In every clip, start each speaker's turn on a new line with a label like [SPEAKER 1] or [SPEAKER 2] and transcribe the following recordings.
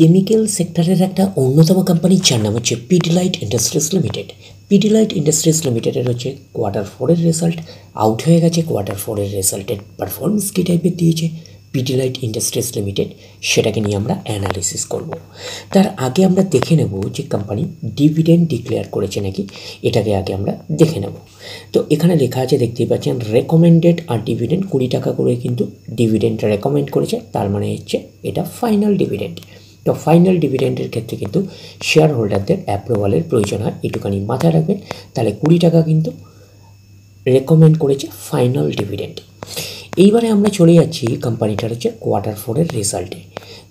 [SPEAKER 1] Chemical সেক্টরের একটা অন্যতম কোম্পানি যার নাম হচ্ছে Pidilite industries limited. Pidilite industries লিমিটেডের হচ্ছে কোয়ার্টার 4-এর রেজাল্ট আউট হয়ে গেছে। কোয়ার্টার 4-এর রেজাল্টের পারফরমেন্স কী টাইপের দিয়েছে পিডিলাইট ইন্ডাস্ট্রিজ লিমিটেড, সেটাকে নিয়ে আমরা অ্যানালিসিস করব। তার আগে আমরা দেখে নেব যে কোম্পানি ডিভিডেন্ড ডিক্লেয়ার করেছে নাকি, এটাকে আগে আমরা দেখে নেব। তো এখানে লেখা আছে, দেখতেই পাচ্ছেন, রেকমেন্ডেড আর ডিভিডেন্ড 20 টাকা করে কিন্তু ডিভিডেন্ড রেকমেন্ড করেছে, তার মানে হচ্ছে এটা ফাইনাল ডিভিডেন্ড। তো ফাইনাল ডিভিডেন্ডের ক্ষেত্রে কিন্তু শেয়ার হোল্ডারদের অ্যাপ্রুভালের প্রয়োজন হয়, এটুখানি মাথায় রাখবেন। তাহলে 20 টাকা কিন্তু রেকমেন্ড করেছে ফাইনাল ডিভিডেন্ড। এইবারে আমরা চলে যাচ্ছি কোম্পানিটার হচ্ছে কোয়ার্টার 4-এর রেজাল্টে।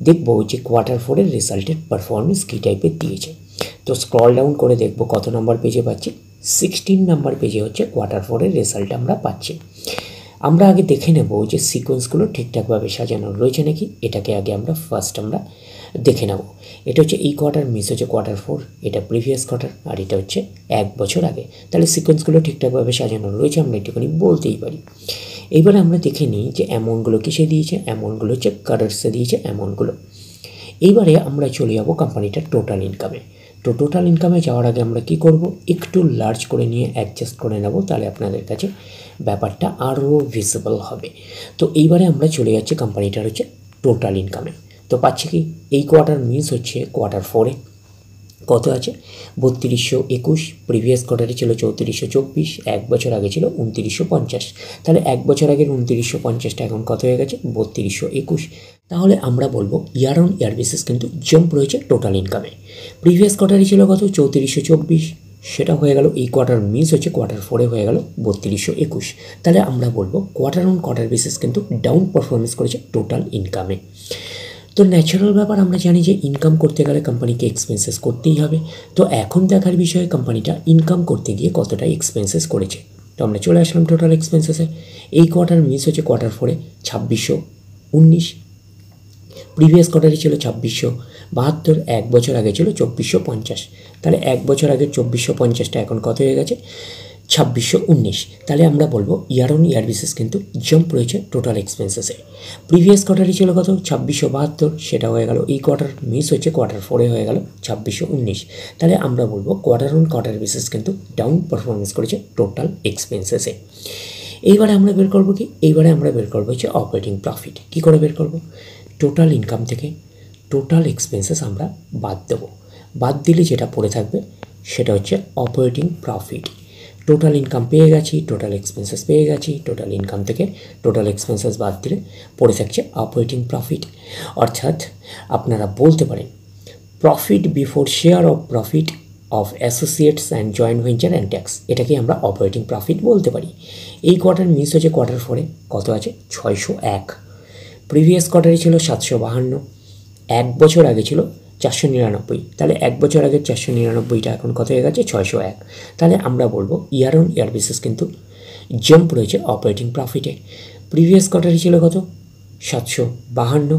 [SPEAKER 1] দেখবো যে কোয়ার্টার 4-এর রেজাল্টের পারফরমেন্স কী টাইপের দিয়েছে। তো স্ক্রল ডাউন করে দেখবো কত নম্বর পেজে পাচ্ছি, 16 নম্বর পেজে হচ্ছে কোয়ার্টার 4-এর রেজাল্ট আমরা পাচ্ছি। আমরা আগে দেখে নেব যে সিকোয়েন্সগুলো ঠিকঠাকভাবে সাজানো রয়েছে নাকি, এটাকে আগে আমরা ফার্স্ট দেখে নেব। এটা হচ্ছে এই কোয়ার্টার, মিস হচ্ছে কোয়ার্টার 4, এটা প্রিভিয়াস কোয়ার্টার, আর এটা হচ্ছে 1 বছর আগে। তাহলে সিকোয়েন্সগুলো ঠিকঠাকভাবে সাজানো রয়েছে, আমরা একটুখানি বলতেই পারি। এইবারে আমরা দেখে নিই যে অ্যামাউন্টগুলো কিসে দিয়েছে। অ্যামাউন্টগুলো হচ্ছে কারেন্টসে দিয়েছে অ্যামাউন্টগুলো। এইবারে আমরা চলে যাবো কোম্পানিটার টোটাল ইনকামে। তো টোটাল ইনকামে যাওয়ার আগে আমরা কি করব, একটু লার্জ করে নিয়ে অ্যাডজাস্ট করে নেব, তাহলে আপনাদের কাছে ব্যাপারটা আরও ভিজিবল হবে। তো এইবারে আমরা চলে যাচ্ছি কোম্পানিটার হচ্ছে টোটাল ইনকামে। তো পাচ্ছি কি, এই কোয়ার্টার মিস হচ্ছে কোয়ার্টার 4-এ কত আছে 3221, প্রিভিয়াস কোয়ার্টারে ছিল 3424, 1 বছর আগে ছিল 2950। তাহলে 1 বছর আগের 2950টা এখন কত হয়ে গেছে 3221। তাহলে আমরা বলবো ইয়ার অন ইয়ার বেসিস কিন্তু জাম্প রয়েছে টোটাল ইনকামে। প্রিভিয়াস কোয়ার্টারে ছিল কত 3424, সেটা হয়ে গেল, এই কোয়ার্টার মিস হচ্ছে কোয়ার্টার 4-এ হয়ে গেল 3221। তাহলে আমরা বলবো কোয়ার্টার অন কোয়ার্টার বেসিস কিন্তু ডাউন পারফরমেন্স করেছে টোটাল ইনকামে। তো ন্যাচারাল ব্যাপার, আমরা জানি যে ইনকাম করতে গেলে কোম্পানিকে এক্সপেন্সেস করতেই হবে। তো এখন দেখার বিষয়ে কোম্পানিটা ইনকাম করতে গিয়ে কতটা এক্সপেন্সেস করেছে। তো আমরা চলে আসলাম টোটাল এক্সপেন্সেসে। এই কোয়ার্টার মিস হচ্ছে কোয়ার্টার 4-এ 2619, প্রিভিয়াস কোয়ার্টারে ছিল 2672, 1 বছর আগে ছিল 2450। তাহলে 1 বছর আগে 2450টা এখন কত হয়ে গেছে 2619। তাহলে আমরা বলবো ইয়ার অন ইয়ার বেসিস কিন্তু জাম্প রয়েছে টোটাল এক্সপেন্সেসে। প্রিভিয়াস কোয়ার্টারে ছিল কত 2672, সেটা হয়ে গেল, এই কোয়ার্টার মিস হচ্ছে কোয়ার্টার 4-এ হয়ে গেল 2619। তাহলে আমরা বলবো কোয়ার্টার অন কোয়ার্টার বেসিস কিন্তু ডাউন পারফরমেন্স করেছে টোটাল এক্সপেন্সেসে। এইবারে আমরা বের করবো কি, এইবারে আমরা বের করবো হচ্ছে অপারেটিং প্রফিট। কী করে বের করবো, টোটাল ইনকাম থেকে টোটাল এক্সপেন্সেস আমরা বাদ দেবো। বাদ দিলে যেটা পড়ে থাকবে সেটা হচ্ছে অপারেটিং প্রফিট। টোটাল ইনকাম পেয়ে গেছি, টোটাল এক্সপেন্সেস পেয়ে গেছি, টোটাল ইনকাম থেকে টোটাল এক্সপেন্সেস বাদ দিলে পড়ে থাকছে অপারেটিং প্রফিট। অর্থাৎ আপনারা বলতে পারেন profit before share of profit of associates and joint venture and tax, এটাকে আমরা অপারেটিং প্রফিট বলতে পারি। এই কোয়ার্টার মিস হচ্ছে কোয়ার্টার 4-এ কত আছে 601, প্রিভিয়াস কোয়ার্টারে ছিল 752, 1 বছর আগে ছিল 499। তাহলে 1 বছর আগের 499টা এখন কত হয়ে গেছে 601। তাহলে আমরা বলবো ইয়ার অন ইয়ার বেসিস কিন্তু জাম্প রয়েছে অপারেটিং প্রফিটে। প্রিভিয়াস কোয়ার্টারে ছিল কত 752,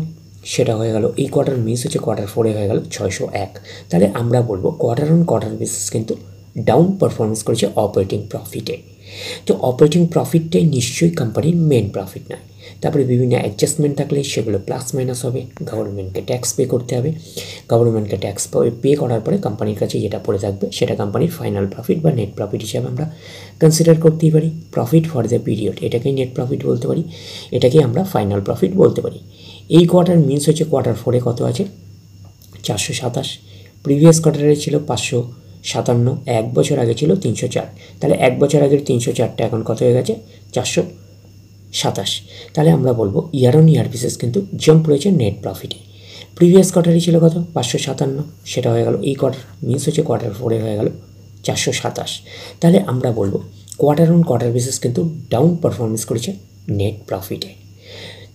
[SPEAKER 1] সেটা হয়ে গেল, এই কোয়ার্টার মিস হচ্ছে কোয়ার্টার 4-এ হয়ে গেল 601। তাহলে আমরা বলবো কোয়ার্টার অন কোয়ার্টার বেসিস কিন্তু ডাউন পারফরমেন্স করেছে অপারেটিং প্রফিটে। তো অপারেটিং প্রফিটটাই নিশ্চয়ই কোম্পানির মেন প্রফিট নয়। তারপরে বিভিন্ন অ্যাডজাস্টমেন্ট থাকলে সেগুলো প্লাস মাইনাস হবে, গভর্নমেন্টকে ট্যাক্স পে করতে হবে। গভর্নমেন্টকে ট্যাক্স পে করার পরে কোম্পানির কাছে যেটা পড়ে থাকবে সেটা কোম্পানির ফাইনাল প্রফিট বা নেট প্রফিট হিসাবে আমরা কনসিডার করতেই পারি। প্রফিট ফর দ্য পিরিয়ড, এটাকেই নেট প্রফিট বলতে পারি, এটাকে আমরা ফাইনাল প্রফিট বলতে পারি। এই কোয়ার্টার মিন্স হচ্ছে কোয়ার্টার 4-এ কত আছে 427, প্রিভিয়াস কোয়ার্টারে ছিল 557, 1 বছর আগে ছিল 304। তাহলে 1 বছর আগের 304টা এখন কত হয়ে গেছে 427। তাহলে আমরা বলবো ইয়ার অন ইয়ার বেসিস কিন্তু জাম্প রয়েছে নেট প্রফিটে। প্রিভিয়াস কোয়ার্টারে ছিল কত 557, সেটা হয়ে গেল, এই কোয়ার্টার মিস হচ্ছে কোয়ার্টার 4-এ হয়ে গেল 427। তাহলে আমরা বলবো কোয়ার্টার অন কোয়ার্টার বেসিস কিন্তু ডাউন পারফরমেন্স করেছে নেট প্রফিটে।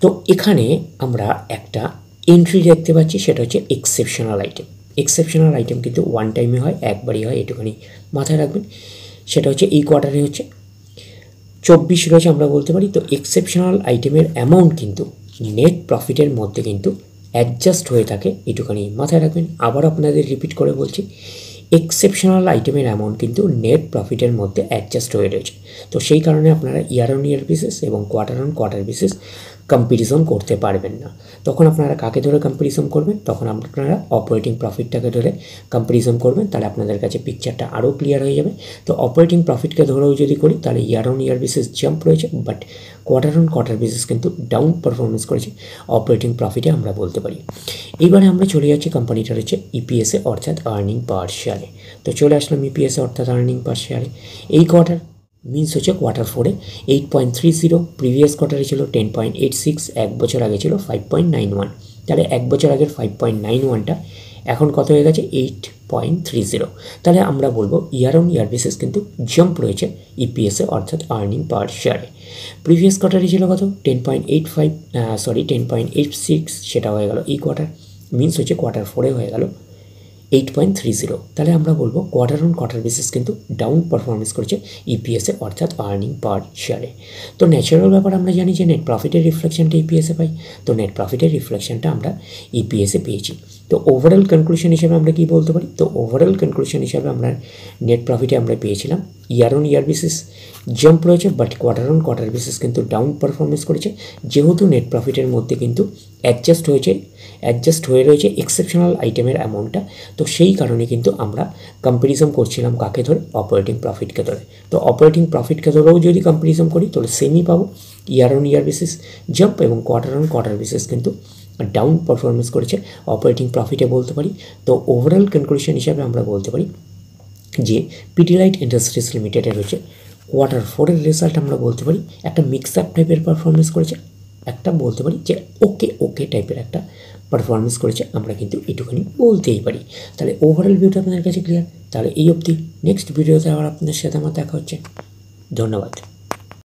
[SPEAKER 1] তো এখানে আমরা একটা এন্ট্রি দেখতে পাচ্ছি, সেটা হচ্ছে এক্সেপশনাল আইটেম। এক্সেপশনাল আইটেম কিন্তু ওয়ান টাইমে হয়, একবারই হয়, এটুখানি মাথায় রাখবেন। সেটা হচ্ছে এই কোয়ার্টারে হচ্ছে 24 রয়েছে আমরা বলতে পারি। তো এক্সেপশনাল আইটেমের অ্যামাউন্ট কিন্তু নেট প্রফিটের মধ্যে কিন্তু অ্যাডজাস্ট হয়ে থাকে, এটুখানি মাথায় রাখবেন। আবার আপনাদের রিপিট করে বলছি, এক্সেপশনাল আইটেমের অ্যামাউন্ট কিন্তু নেট প্রফিটের মধ্যে অ্যাডজাস্ট হয়ে রয়েছে। তো সেই কারণে আপনারা ইয়ার অন ইয়ার বেসিস এবং quarter on quarter basis competition করতে পারবেন না। তখন আপনারা কাকে ধরে কম্পিটিশন করবেন? তখন আপনারা অপারেটিং প্রফিটটাকে ধরে কম্পিটিশন করবেন, তাহলে আপনাদের কাছে পিকচারটা আরও ক্লিয়ার হয়ে যাবে। তো অপারেটিং প্রফিটকে ধরেও যদি করি তাহলে year on year basis jump রয়েছে, but quarter on quarter basis কিন্তু ডাউন পারফরমেন্স করেছে অপারেটিং প্রফিটে আমরা বলতে পারি। এইবারে আমরা চলে যাচ্ছি কোম্পানিটার হচ্ছে ইপিএসে অর্থাৎ আর্নিং পার শেয়ারে। তো চলে আসলাম ইপিএসে অর্থাৎ আর্নিং পার শেয়ারে। এই কোয়ার্টার মিনস হচ্ছে কোয়ার্টার 4-এ 8.30, প্রিভিয়াস কোয়ার্টারে ছিল 10.86, এক বছর আগে ছিল 5.91। তাহলে এক বছর আগের 5.91টা এখন কত হয়ে গেছে? 8.30। তাহলে আমরা বলবো ইয়ার অন ইয়ার বেসিস কিন্তু জাম্প রয়েছে ইপিএসে অর্থাৎ আর্নিং পার শেয়ারে। প্রিভিয়াস কোয়ার্টারে ছিল কত? 10.86, সেটা হয়ে গেল এই কোয়ার্টার, মিনস হচ্ছে কোয়ার্টার 4-এ হয়ে গেল 8.30। তাহলে আমরা বলবো কোয়ার্টার অন কোয়ার্টার বেসিস কিন্তু ডাউন পারফরমেন্স করেছে ইপিএসে অর্থাৎ আর্নিং পার শেয়ারে। তো ন্যাচারাল ব্যাপার আমরা জানি যে নেট প্রফিটের রিফ্লেকশনটা ইপিএসে পাই, তো নেট প্রফিটের রিফ্লেকশনটা আমরা ইপিএসে পেয়েছি। তো ওভারঅল কনক্লুশন হিসেবে আমরা কি বলতে পারি? তো ওভারঅল কনক্লুশন হিসাবে আমরা নেট প্রফিটে আমরা পেয়েছিলাম year on year basis jump রয়েছে, but quarter on quarter basis কিন্তু ডাউন পারফরমেন্স করেছে, যেহেতু নেট প্রফিটের মধ্যে কিন্তু অ্যাডজাস্ট হয়ে রয়েছে এক্সেপশনাল আইটেমের অ্যামাউন্টটা। তো সেই কারণে কিন্তু আমরা কম্পারিজন করছিলাম কাকে ধরে? অপারেটিং প্রফিটকে ধরে। তো অপারেটিং প্রফিটকে ধরেও যদি কম্পারিজন করি তাহলে সেমই পাবো, ইয়ার অন ইয়ার বেসিস জাম্প এবং কোয়ার্টার অন কোয়ার্টার বেসিস কিন্তু ডাউন পারফরমেন্স করেছে অপারেটিং প্রফিটে বলতে পারি। তো ওভারঅল কনক্লুশন হিসাবে আমরা বলতে পারি যে পিডিলাইট ইন্ডাস্ট্রিজ লিমিটেডের হচ্ছে কোয়ার্টার 4-এর রেজাল্ট আমরা বলতে পারি একটা মিক্স আপ টাইপের পারফরমেন্স করেছে, একটা বলতে পারি যে ওকে টাইপের একটা পারফরমেন্স করেছে, আমরা কিন্তু এটুখানি বলতেই পারি। তাহলে ওভারঅল ভিউটা আপনাদের কাছে ক্লিয়ার। তাহলে এই অবধি, নেক্সট ভিডিওতে আবার আপনাদের সাথে আমার দেখা হচ্ছে। ধন্যবাদ।